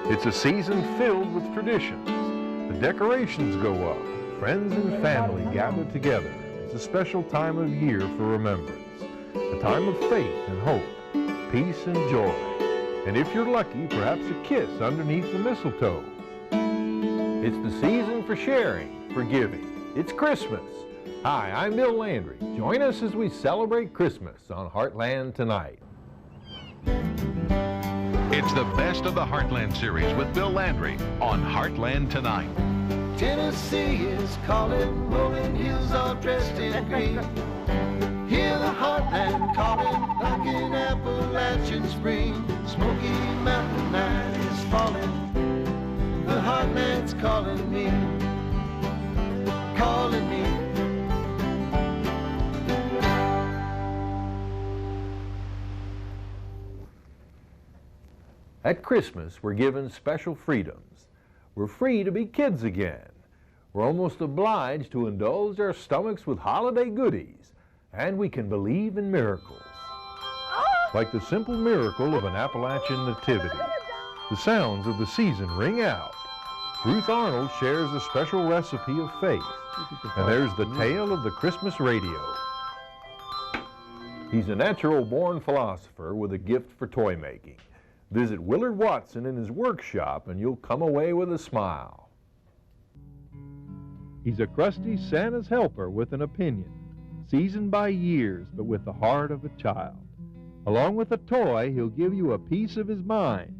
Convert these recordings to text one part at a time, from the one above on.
It's a season filled with traditions. The decorations go up. Friends and family gather together. It's a special time of year for remembrance. A time of faith and hope, peace and joy. And if you're lucky, perhaps a kiss underneath the mistletoe. It's the season for sharing, for giving. It's Christmas. Hi, I'm Bill Landry. Join us as we celebrate Christmas on Heartland Tonight. It's the best of the Heartland Series with Bill Landry on Heartland Tonight. Tennessee is calling, rolling hills all dressed in green. Hear the Heartland calling, like an Appalachian spring. Smoky Mountain night is falling, the Heartland's calling me, calling me. At Christmas, we're given special freedoms. We're free to be kids again. We're almost obliged to indulge our stomachs with holiday goodies, and we can believe in miracles. Like the simple miracle of an Appalachian nativity. The sounds of the season ring out. Ruth Arnold shares a special recipe of faith, and there's the tale of the Christmas radio. He's a natural-born philosopher with a gift for toy making. Visit Willard Watson in his workshop and you'll come away with a smile. He's a crusty Santa's helper with an opinion, seasoned by years but with the heart of a child. Along with a toy, he'll give you a piece of his mind.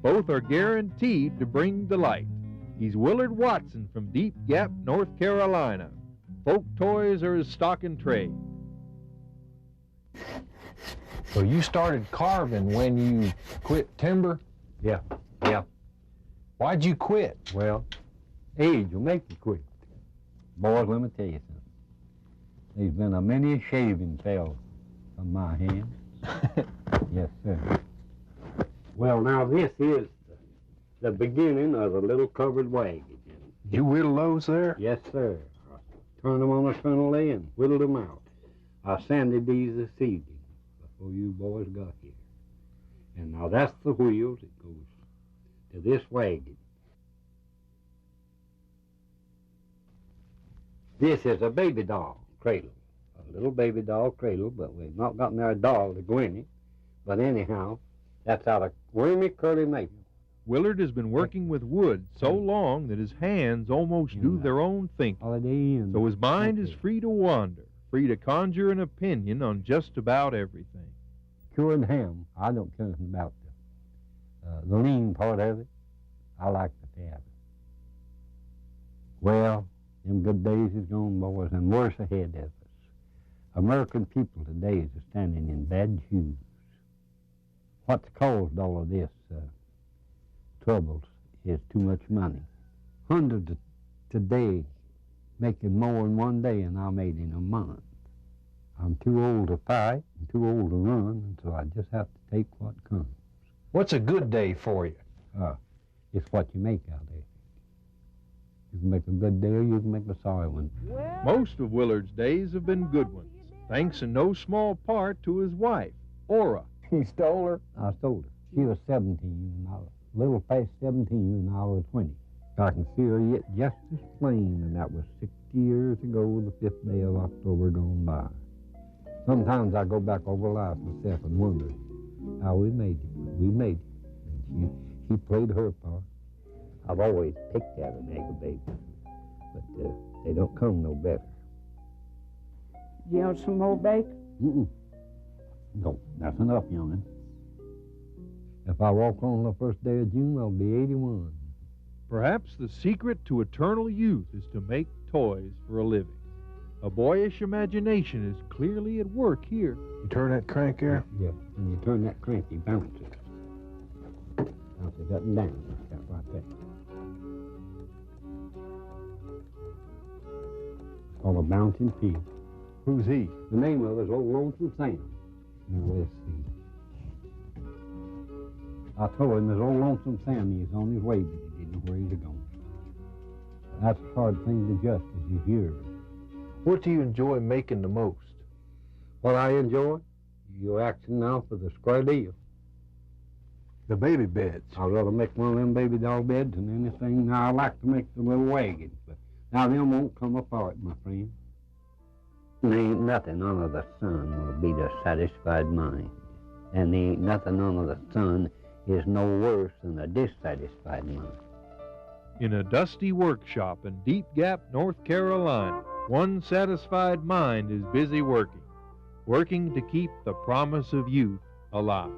Both are guaranteed to bring delight. He's Willard Watson from Deep Gap, North Carolina. Folk toys are his stock in trade. So you started carving when you quit timber? Yeah. Why'd you quit? Well, age will make you quit. Boys, let me tell you something. There's been a many shaving fell from my hands. Yes, sir. Well, now this is the beginning of a little covered wagon. Did you whittle those there? Yes, sir. I turned them on a funnel and whittled them out. I sanded these this evening before you boys got here. And now that's the wheels that goes to this wagon. This is a baby doll cradle, a little baby doll cradle, but we've not gotten our doll to go in it. But anyhow, that's out of wormy curly maple. Willard has been working with wood so long that his hands almost do their own thinking. So his mind is free to wander, free to conjure an opinion on just about everything. Cured ham, I don't care anything about the lean part of it. I like the fat. Well, them good days is gone, boys, and worse ahead of us. American people today is standing in bad shoes. What's caused all of this troubles is too much money. Hundreds today making more in one day than I made in a month. I'm too old to fight and too old to run, and so I just have to take what comes. What's a good day for you? It's what you make out of it. You can make a good day or you can make a sorry one. Most of Willard's days have been good ones, thanks in no small part to his wife, Ora. You stole her? I stole her. She was 17, and I was a little past 17, and I was 20. I can see her yet just as plain, and that was 60 years ago, the 5th day of October gone by. Sometimes I go back over life myself and wonder how we made it. We made it. And she played her part. I've always picked at her nigger babies, but they don't come no better. You want some more bacon? No, that's enough, young'un. If I walk on the first day of June, I'll be 81. Perhaps the secret to eternal youth is to make toys for a living. A boyish imagination is clearly at work here. You turn that crank there? Yeah, when you turn that crank, you bounce it. Bounce it up and down, like that right there. It's called a bouncing pig. Who's he? The name of it is Old Lonesome Sam. Now, let's see. I told him there's Old Lonesome Sam. He's on his way, but he didn't know where he's going. That's a hard thing to judge, as you hear. What do you enjoy making the most? What I enjoy? You're asking now for the square deal. The baby beds. I'd rather make one of them baby doll beds than anything. Now, I like to make the little wagons, but now them won't come apart, my friend. There ain't nothing under the sun will beat a satisfied mind. And there ain't nothing under the sun is no worse than a dissatisfied mind. In a dusty workshop in Deep Gap, North Carolina, one satisfied mind is busy working to keep the promise of youth alive.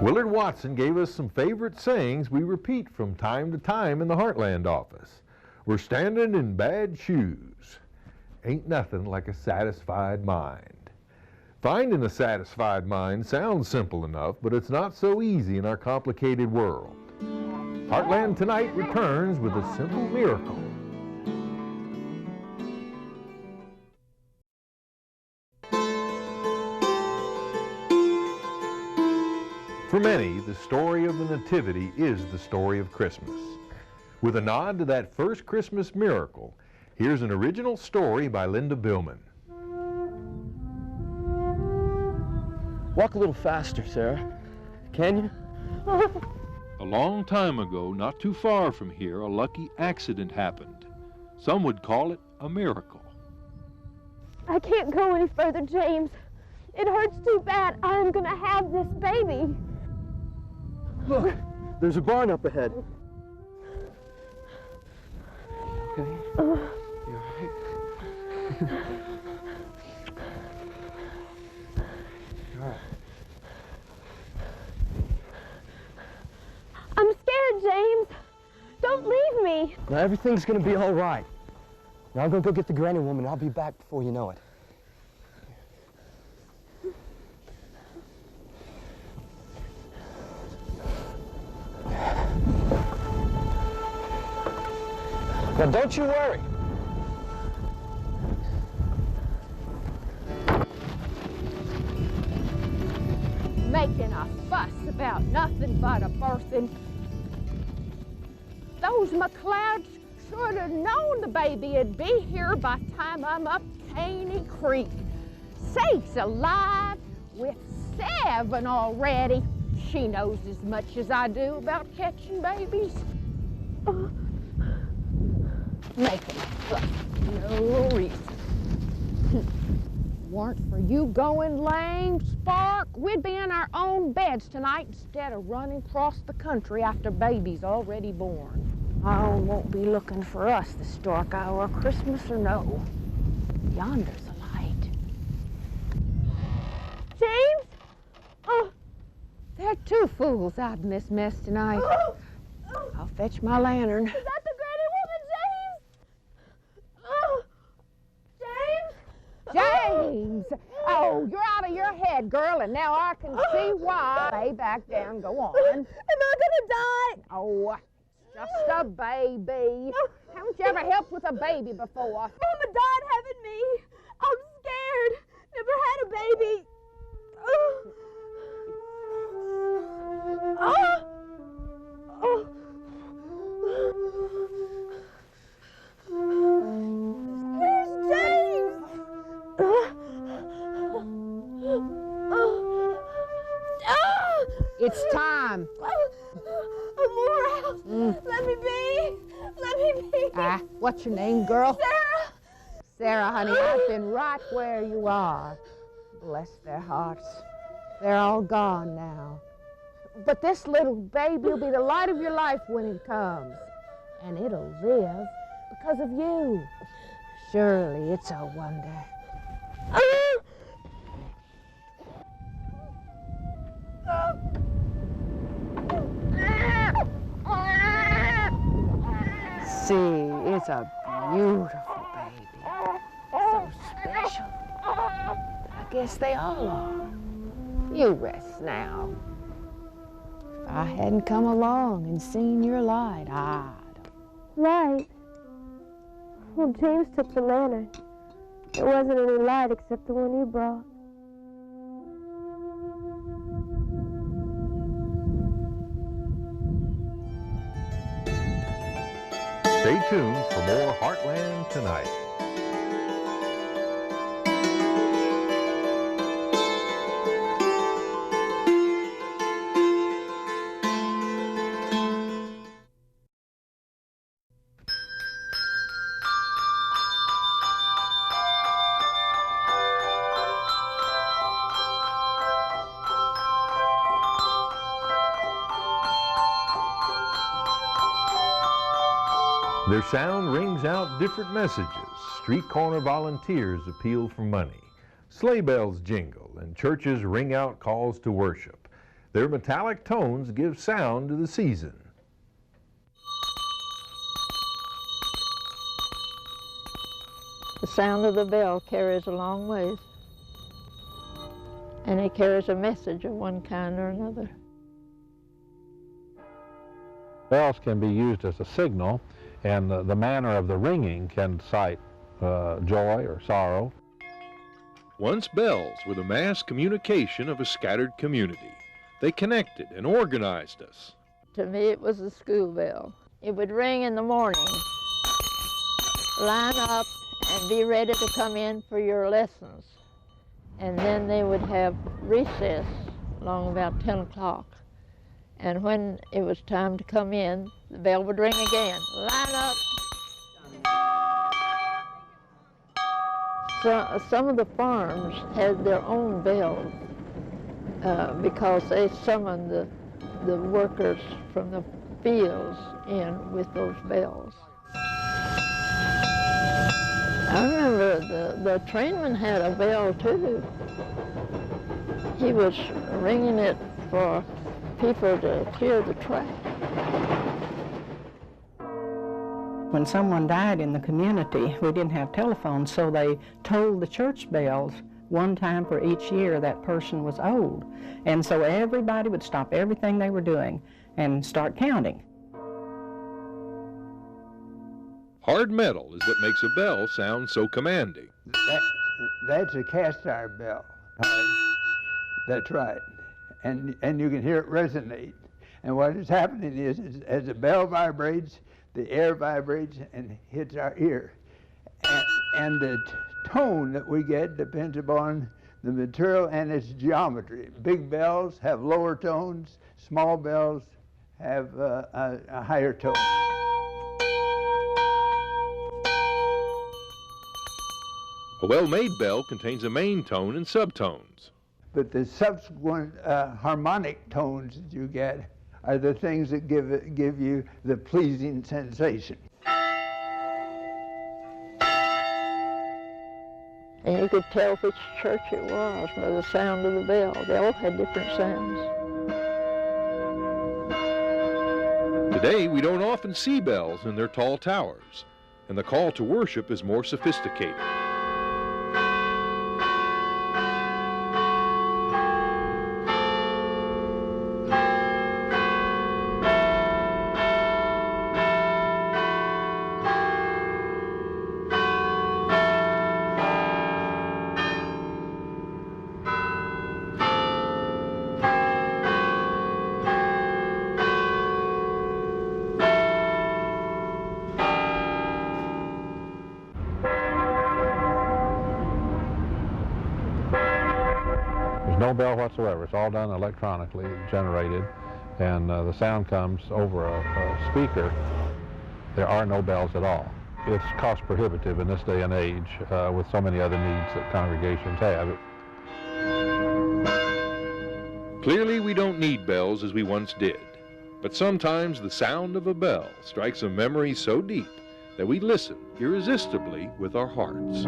Willard Watson gave us some favorite sayings we repeat from time to time in the Heartland office. We're standing in bad shoes. Ain't nothing like a satisfied mind. Finding a satisfied mind sounds simple enough, but it's not so easy in our complicated world. Heartland Tonight returns with a simple miracle. For many, the story of the Nativity is the story of Christmas. With a nod to that first Christmas miracle, here's an original story by Linda Billman. Walk a little faster, Sarah. Can you? A long time ago, not too far from here, a lucky accident happened. Some would call it a miracle. I can't go any further, James. It hurts too bad. I'm gonna have this baby. Look, there's a barn up ahead. Okay. You all right? All right. I'm scared, James. Don't leave me. Now everything's gonna be all right. Now I'm gonna go get the granny woman. I'll be back before you know it. Now don't you worry. Making a fuss about nothing but a birthing. Those McLeods should have known the baby'd be here by the time I'm up Caney Creek. Sakes alive, with 7 already. She knows as much as I do about catching babies. Making a fuss, no reason. Weren't for you going lame, Spark, we'd be in our own beds tonight instead of running across the country after babies already born. I won't be looking for us this dark hour of Christmas or no. Yonder's a light. James? Oh, There are 2 fools out in this mess tonight. I'll fetch my lantern. is that the granny woman, James? James! Oh, you're out of your head, girl, and now I can see why. Lay back down, go on. Am I gonna die? Oh, just a baby. Haven't you ever helped with a baby before? Mama died having me. I'm scared. Never had a baby. Where's James? It's time. Morehouse, let me be. Let me be. What's your name, girl? Sarah. Sarah, honey, I've been right where you are. Bless their hearts. They're all gone now. But this little baby will be the light of your life when it comes. And it'll live because of you. Surely it's a wonder. See, it's a beautiful baby. So special. I guess they all are. You rest now. If I hadn't come along and seen your light, I'd. Light? Well, James took the lantern. There wasn't any light except the one you brought. Stay tuned for more Heartland Tonight. Their sound rings out different messages. Street corner volunteers appeal for money. Sleigh bells jingle and churches ring out calls to worship. Their metallic tones give sound to the season. The sound of the bell carries a long ways, and it carries a message of one kind or another. Bells can be used as a signal, and the manner of the ringing can cite joy or sorrow. Once bells were the mass communication of a scattered community. They connected and organized us. To me, it was the school bell. It would ring in the morning, line up, and be ready to come in for your lessons. And then they would have recess along about 10 o'clock. And when it was time to come in, the bell would ring again. Line up. So, some of the farms had their own bells because they summoned the workers from the fields in with those bells. I remember the trainman had a bell too. He was ringing it for people to clear the track. When someone died in the community, we didn't have telephones, so they tolled the church bells one time for each year that person was old. And so everybody would stop everything they were doing and start counting. Hard metal is what makes a bell sound so commanding. That's a cast iron bell. That's right. And you can hear it resonate. And what is happening is as the bell vibrates, the air vibrates and hits our ear. And the tone that we get depends upon the material and its geometry. Big bells have lower tones, small bells have a higher tone. A well-made bell contains a main tone and subtones. But the subsequent harmonic tones that you get are the things that give you the pleasing sensation. And you could tell which church it was by the sound of the bell. They all had different sounds. Today, we don't often see bells in their tall towers, and the call to worship is more sophisticated. No bell whatsoever. It's all done electronically generated, and the sound comes over a speaker. There are no bells at all. It's cost prohibitive in this day and age with so many other needs that congregations have. Clearly, we don't need bells as we once did, but sometimes the sound of a bell strikes a memory so deep that we listen irresistibly with our hearts.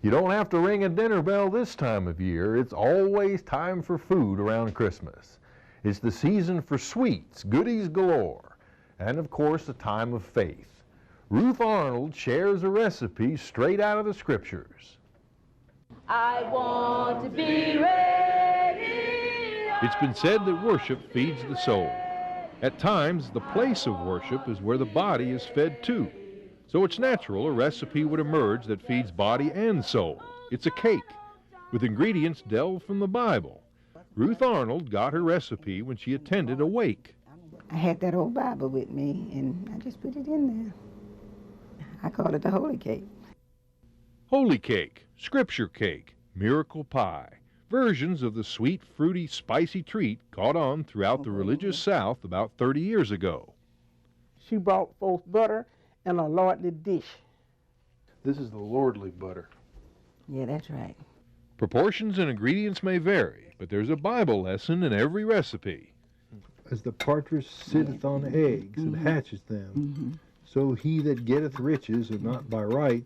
You don't have to ring a dinner bell this time of year. It's always time for food around Christmas. It's the season for sweets, goodies galore, and of course a time of faith. Ruth Arnold shares a recipe straight out of the scriptures. I want to be ready. It's been said that worship feeds the soul. At times, the place of worship is where the body is fed too. So it's natural a recipe would emerge that feeds body and soul. It's a cake with ingredients delved from the Bible. Ruth Arnold got her recipe when she attended a wake. I had that old Bible with me, and I just put it in there. I call it the Holy Cake. Holy cake, scripture cake, miracle pie, versions of the sweet, fruity, spicy treat caught on throughout the religious South about 30 years ago. She brought forth butter in a lordly dish. This is the lordly butter. Yeah, that's right. Proportions and ingredients may vary, but there's a Bible lesson in every recipe. As the partridge sitteth on eggs and hatches them, so he that getteth riches, and not by right,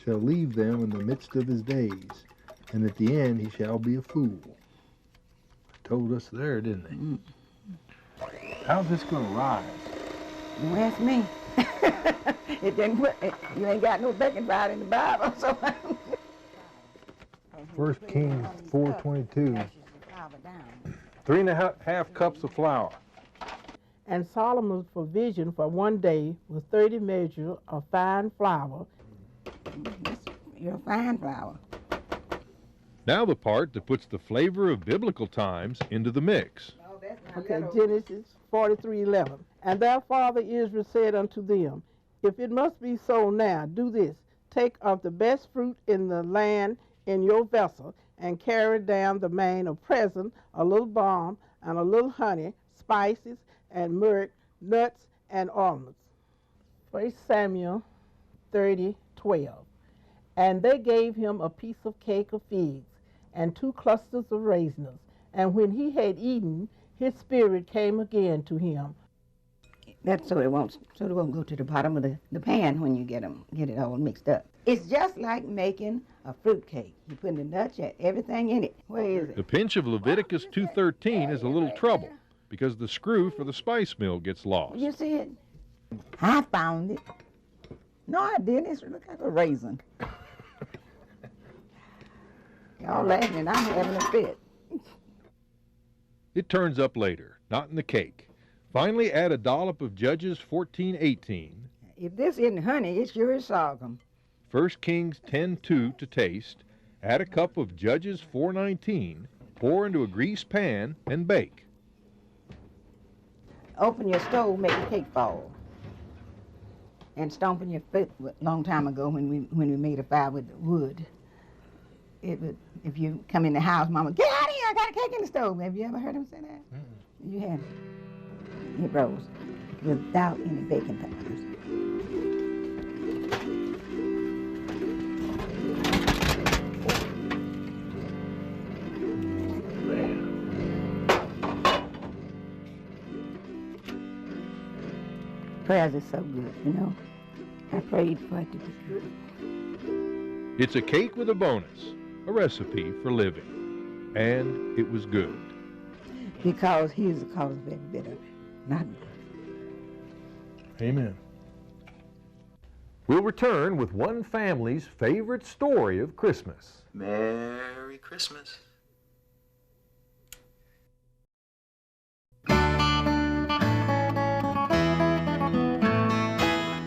shall leave them in the midst of his days, and at the end he shall be a fool. Told us there, didn't he? How's this going to rise? Don't ask me. It didn't put, you ain't got no baking powder in the Bible, so. 1 Kings 4:22. 3½ cups of flour. And Solomon's provision for one day was 30 measures of fine flour. Your fine flour. Now the part that puts the flavor of biblical times into the mix. Okay, Genesis 43:11. And their father Israel said unto them, if it must be so now, do this. Take of the best fruit in the land in your vessel, and carry down the main of present, a little balm, and a little honey, spices, and myrrh, nuts, and almonds. 1 Samuel 30:12. And they gave him a piece of cake of figs, and 2 clusters of raisins. And when he had eaten, his spirit came again to him. That's so it won't go to the bottom of the pan when you get it all mixed up. It's just like making a fruit cake. You put the nuts, everything in it. Where is it? The pinch of Leviticus 2:13 is a little trouble because the screw for the spice mill gets lost. You see it? I found it. No, I didn't. It looks like a raisin. Y'all laughing and I'm having a fit. It turns up later, not in the cake. Finally, add a dollop of Judges 14:18. If this isn't honey, it sure is sorghum. 1 Kings 10:2 to taste. Add a cup of Judges 4:19. Pour into a greased pan and bake. Open your stove, make the cake fall. And stomping your foot a long time ago when we made a fire with wood. It would, if you come in the house, Mama, get out of here, I got a cake in the stove. Have you ever heard him say that? You have. It rose without any baking powders. Prayers is so good, you know. I prayed for it to be good. It's a cake with a bonus, a recipe for living. And it was good. Because he is the cause of every bit of it, not me. Amen. We'll return with one family's favorite story of Christmas. Merry Christmas.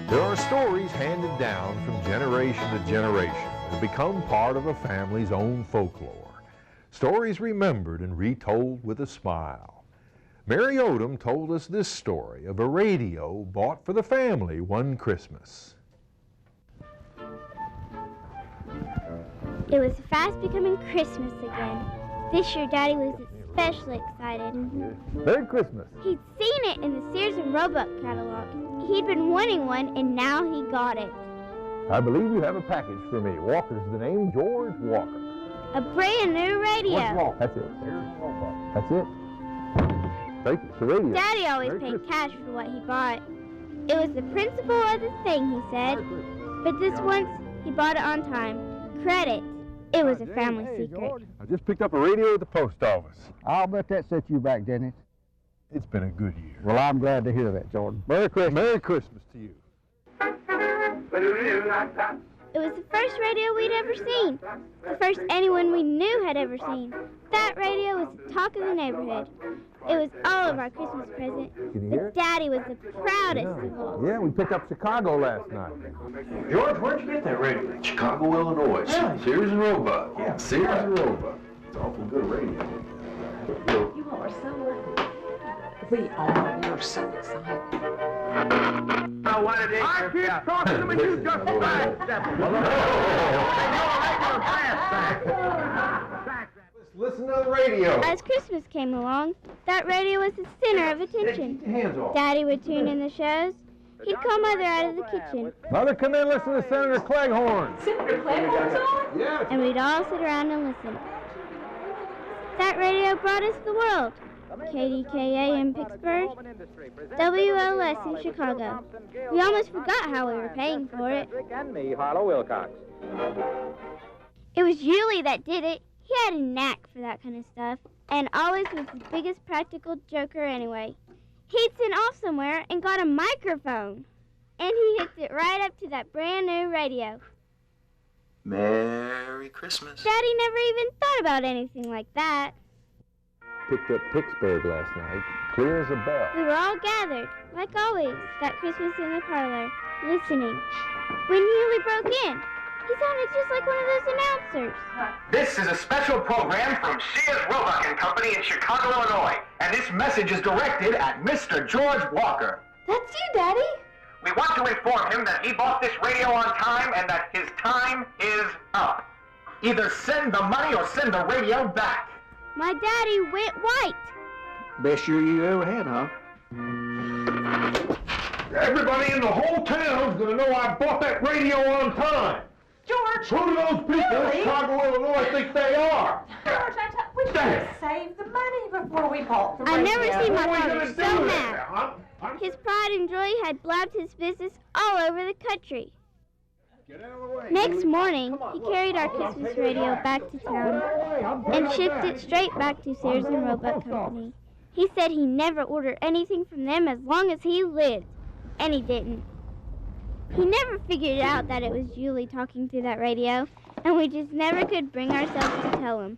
There are stories handed down from generation to generation that become part of a family's own folklore. Stories remembered and retold with a smile. Mary Odom told us this story of a radio bought for the family one Christmas. It was fast becoming Christmas again. This year, Daddy was especially excited. Merry Christmas. He'd seen it in the Sears and Roebuck catalog. He'd been wanting one, and now he got it. I believe you have a package for me. Walker's the name, George Walker. A brand new radio. What's wrong? That's it. That's it. Thank you. It's the radio. Daddy always paid cash for what he bought. It was the principle of the thing, he said. But this once, he bought it on time. Credit. It was a family secret. I just picked up a radio at the post office. I'll bet that set you back, didn't it? It's been a good year. Well, I'm glad to hear that, Jordan. Merry Christmas. Merry Christmas to you. It was the first radio we'd ever seen. The first anyone we knew had ever seen. That radio was the talk of the neighborhood. It was all of our Christmas present. Can you hear it? Daddy was the proudest of all. Yeah, we picked up Chicago last night. George, where'd you get that radio? Chicago, Illinois. Yeah. Sears and Roebuck. Yeah, Sears and Roebuck. It's awful good radio. You all are so lucky. We are so excited. I keep talking to you, you just sidestep. Listen to the radio. As Christmas came along, that radio was the center of attention. Hands off. Daddy would tune in the shows. He'd call Mother out of the kitchen. Mother, come in and listen to Senator Cleghorn. Senator Cleghorn's on? Yeah. And we'd all sit around and listen. That radio brought us the world. KDKA in Pittsburgh, WLS in Chicago. We almost forgot how we were paying for it. And me, Harlow Wilcox. It was Julie that did it. He had a knack for that kind of stuff, and always was the biggest practical joker anyway. He'd sent off somewhere and got a microphone, and he hooked it right up to that brand new radio. Merry Christmas. Daddy never even thought about anything like that. Picked up Pittsburgh last night, clear as a bell. We were all gathered, like always, that Christmas in the parlor, listening. When Hewley broke in, he sounded just like one of those announcers. This is a special program from Sears Roebuck and Company in Chicago, Illinois, and this message is directed at Mr. George Walker. That's you, Daddy. We want to inform him that he bought this radio on time and that his time is up. Either send the money or send the radio back. My daddy went white. Best year you ever had, huh? Everybody in the whole town's gonna know I bought that radio on time. George! Who do those people in Chicago, Illinois think they are? George, we should have saved the money before we bought the radio. I never seen my What are we father gonna so do mad. then? His pride and joy had blabbed his business all over the country. Next morning, he carried our Christmas radio back to town and shipped it straight back to Sears and Roebuck Company. He said he never ordered anything from them as long as he lived, and he didn't. He never figured out that it was Julie talking through that radio, and we just never could bring ourselves to tell him.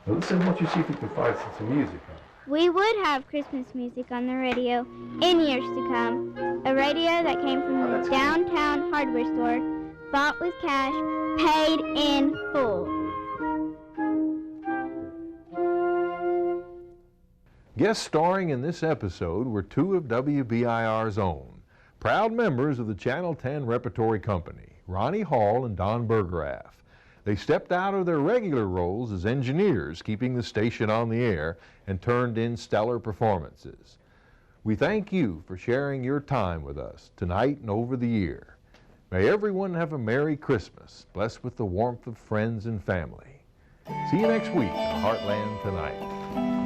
Well, listen, why don't you see if you can find some music, huh? We would have Christmas music on the radio in years to come. A radio that came from the downtown hardware store, bought with cash, paid in full. Guest starring in this episode were two of WBIR's own, proud members of the Channel 10 Repertory Company, Ronnie Hall and Don Bergerath. They stepped out of their regular roles as engineers, keeping the station on the air, and turned in stellar performances. We thank you for sharing your time with us tonight and over the year. May everyone have a Merry Christmas, blessed with the warmth of friends and family. See you next week on Heartland Tonight.